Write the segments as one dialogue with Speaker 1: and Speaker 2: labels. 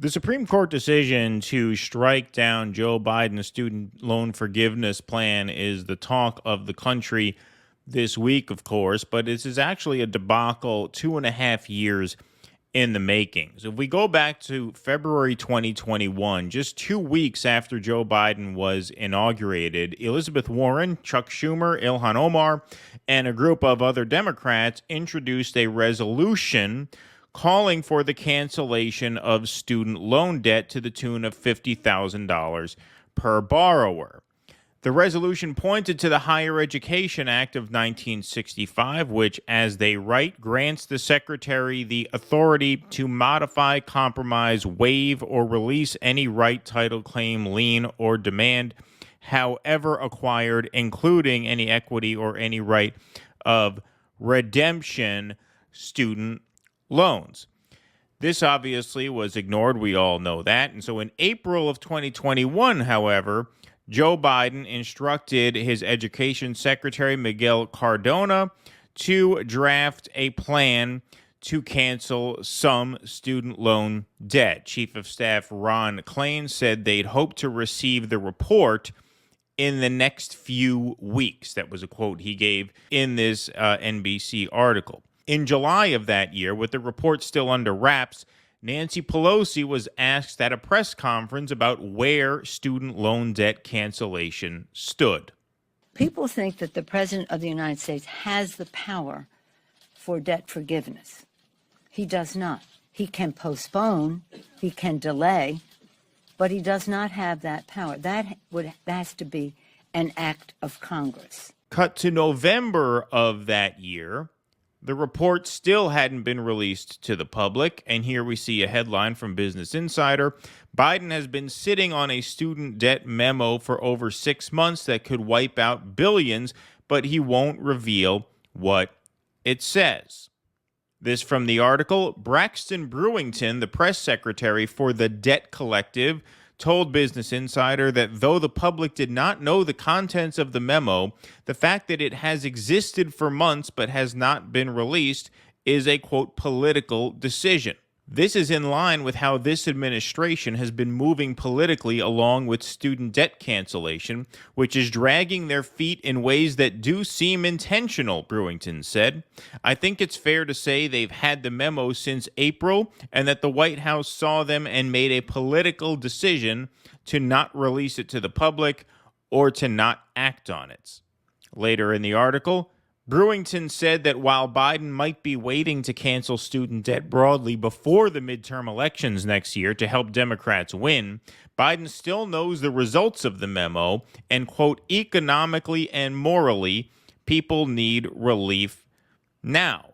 Speaker 1: The Supreme Court decision to strike down Joe Biden's student loan forgiveness plan is the talk of the country this week, of course, but this is actually a debacle 2.5 years in the making. So if we go back to February 2021, just 2 weeks after Joe Biden was inaugurated, Elizabeth Warren, Chuck Schumer, Ilhan Omar, and a group of other Democrats introduced a resolution calling for the cancellation of student loan debt to the tune of $50,000 per borrower. The resolution pointed to the Higher Education Act of 1965, which, as they write, grants the Secretary the authority to modify, compromise, waive, or release any right, title, claim, lien, or demand, however acquired, including any equity or any right of redemption student loans. This obviously was ignored. We all know that. And so in April of 2021, however, Joe Biden instructed his education secretary, Miguel Cardona, to draft a plan to cancel some student loan debt. Chief of Staff Ron Klain said they'd hope to receive the report in the next few weeks. That was a quote he gave in this NBC article. In July of that year, with the report still under wraps, Nancy Pelosi was asked at a press conference about where student loan debt cancellation stood.
Speaker 2: People think that the President of the United States has the power for debt forgiveness. He does not. He can postpone, he can delay, but he does not have that power. That has to be an act of Congress.
Speaker 1: Cut to November of that year. The report still hadn't been released to the public, and here we see a headline from Business Insider. Biden has been sitting on a student debt memo for over 6 months that could wipe out billions, but he won't reveal what it says. This from the article. Braxton Brewington, the press secretary for the Debt Collective, told Business Insider that though the public did not know the contents of the memo, the fact that it has existed for months but has not been released is a, quote, political decision. This is in line with how this administration has been moving politically along with student debt cancellation, which is dragging their feet in ways that do seem intentional, Brewington said. I think it's fair to say they've had the memo since April and that the White House saw them and made a political decision to not release it to the public or to not act on it. Later in the article, Brewington said that while Biden might be waiting to cancel student debt broadly before the midterm elections next year to help Democrats win, Biden still knows the results of the memo and, quote, economically and morally, people need relief now.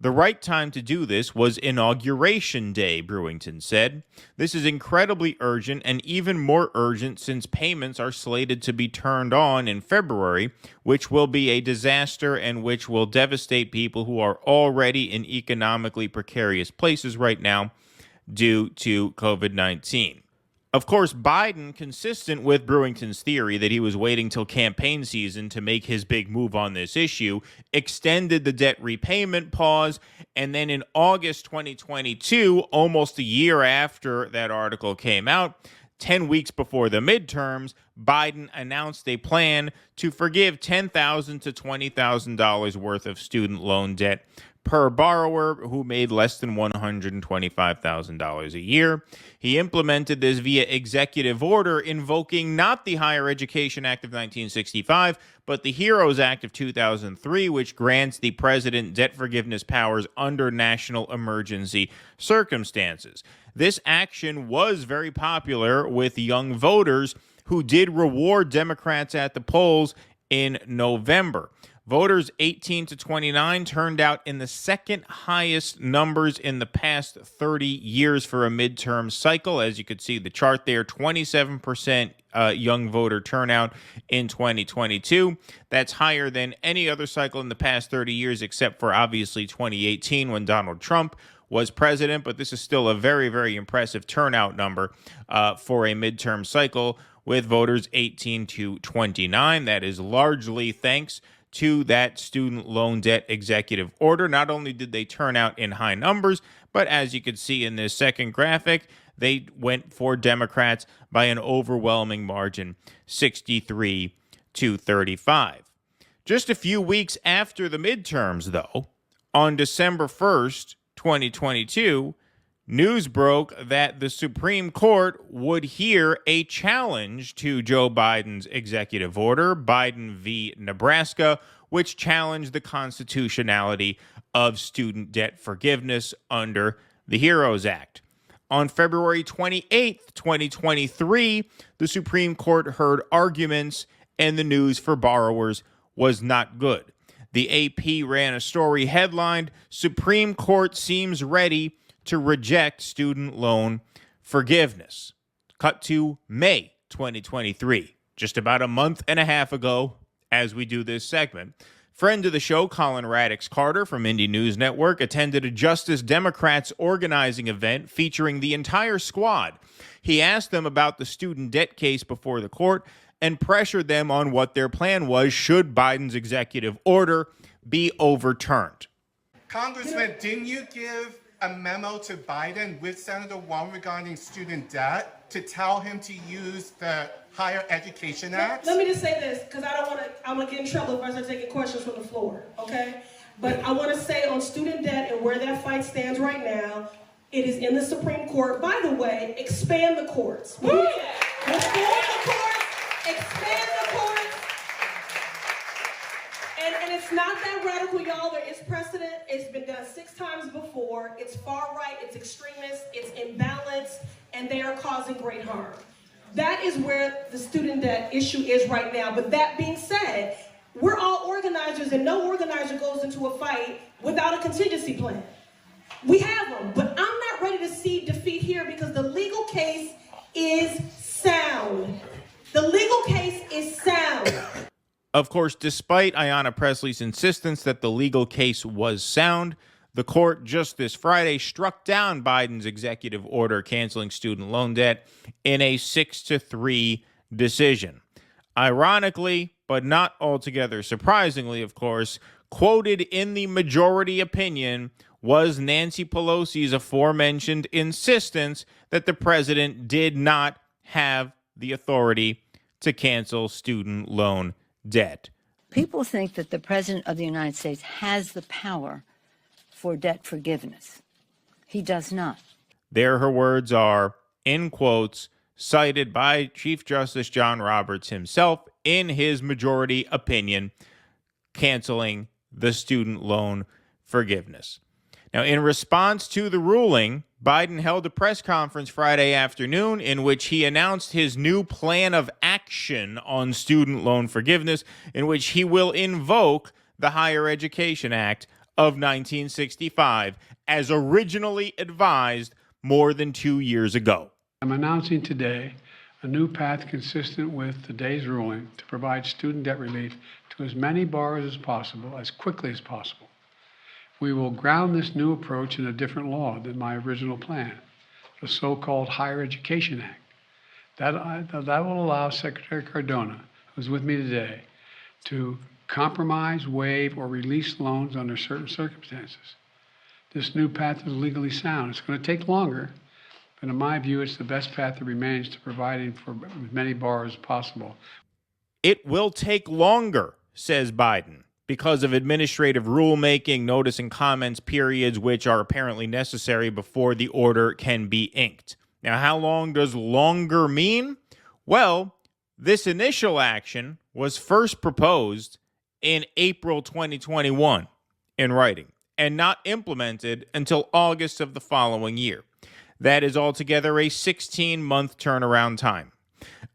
Speaker 1: The right time to do this was Inauguration Day, Brewington said. This is incredibly urgent and even more urgent since payments are slated to be turned on in February, which will be a disaster and which will devastate people who are already in economically precarious places right now due to COVID-19. Of course, Biden, consistent with Brewington's theory that he was waiting till campaign season to make his big move on this issue, extended the debt repayment pause, and then in August 2022, almost a year after that article came out, 10 weeks before the midterms, Biden announced a plan to forgive $10,000 to $20,000 worth of student loan debt per borrower who made less than $125,000 a year. He implemented this via executive order invoking not the Higher Education Act of 1965, but the HEROES Act of 2003, which grants the president debt forgiveness powers under national emergency circumstances. This action was very popular with young voters who did reward Democrats at the polls in November. Voters 18 to 29 turned out in the second highest numbers in the past 30 years for a midterm cycle. As you could see the chart there, 27% young voter turnout in 2022. That's higher than any other cycle in the past 30 years, except for obviously 2018 when Donald Trump was president. But this is still a very, very impressive turnout number for a midterm cycle with voters 18 to 29. That is largely thanks to that student loan debt executive order. Not only did they turn out in high numbers, but as you can see in this second graphic, They went for Democrats by an overwhelming margin, 63-35. Just a few weeks after the midterms, though, on December 1st, 2022, news broke that the Supreme Court would hear a challenge to Joe Biden's executive order, Biden v. Nebraska, which challenged the constitutionality of student debt forgiveness under the HEROES Act. On February 28th, 2023, the Supreme Court heard arguments, and the news for borrowers was not good. The AP ran a story headlined, "Supreme Court Seems Ready to Reject Student Loan Forgiveness." Cut to May 2023, just about a month and a half ago as we do this segment. Friend of the show, Colin Radix-Carter from Indie News Network, attended a Justice Democrats organizing event featuring the entire squad. He asked them about the student debt case before the court and pressured them on what their plan was should Biden's executive order be overturned.
Speaker 3: Congressman, didn't you give a memo to Biden with Senator Wong regarding student debt to tell him to use the Higher Education Act?
Speaker 4: Let me just say this, because I'm gonna get in trouble if I start taking questions from the floor, okay? But I want to say on student debt and where that fight stands right now, it is in the Supreme Court. By the way, expand the courts. Reform the courts, expand the courts. And it's not that radical, y'all. There is precedent. It's been done 6 times before. It's far right, it's extremist, it's imbalanced, and they are causing great harm. That is where the student debt issue is right now. But that being said, we're all organizers, and no organizer goes into a fight without a contingency plan. We have them, but I'm not ready to see defeat here because the legal case is sound. The legal case is sound.
Speaker 1: Of course, despite Ayanna Pressley's insistence that the legal case was sound, the court just this Friday struck down Biden's executive order canceling student loan debt in a 6-3 decision. Ironically, but not altogether surprisingly, of course, quoted in the majority opinion was Nancy Pelosi's aforementioned insistence that the president did not have the authority to cancel student loan debt.
Speaker 2: People think that the President of the United States has the power for debt forgiveness. He does not.
Speaker 1: There her words are, in quotes, cited by Chief Justice John Roberts himself in his majority opinion, canceling the student loan forgiveness. Now, in response to the ruling, Biden held a press conference Friday afternoon in which he announced his new plan of action on student loan forgiveness, in which he will invoke the Higher Education Act of 1965, as originally advised more than 2 years ago.
Speaker 5: I'm announcing today a new path consistent with today's ruling to provide student debt relief to as many borrowers as possible, as quickly as possible. We will ground this new approach in a different law than my original plan, the so-called Higher Education Act. That will allow Secretary Cardona, who's with me today, to compromise, waive, or release loans under certain circumstances. This new path is legally sound. It's going to take longer, but in my view, it's the best path that remains to providing for as many borrowers as possible.
Speaker 1: It will take longer, says Biden, because of administrative rulemaking, notice and comments periods, which are apparently necessary before the order can be inked. Now, how long does longer mean? Well, this initial action was first proposed in April 2021 in writing and not implemented until August of the following year. That is altogether a 16-month turnaround time.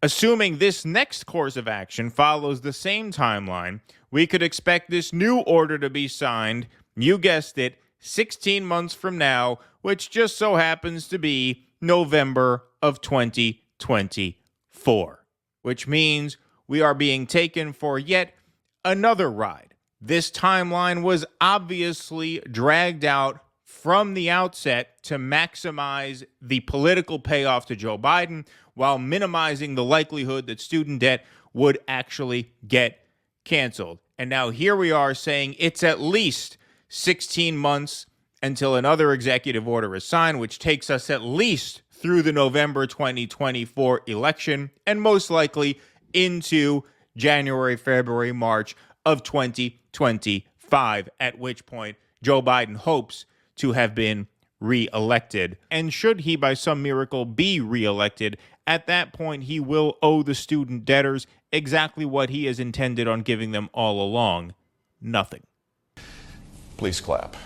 Speaker 1: Assuming this next course of action follows the same timeline, we could expect this new order to be signed, you guessed it, 16 months from now, which just so happens to be November of 2024, which means we are being taken for yet another ride. This timeline was obviously dragged out from the outset to maximize the political payoff to Joe Biden while minimizing the likelihood that student debt would actually get canceled. And now here we are saying it's at least 16 months until another executive order is signed, which takes us at least through the November 2024 election, and most likely into January, February, March of 2025, at which point Joe Biden hopes to have been re-elected. And should he by some miracle be re-elected, at that point he will owe the student debtors exactly what he has intended on giving them all along: nothing.
Speaker 6: Please clap.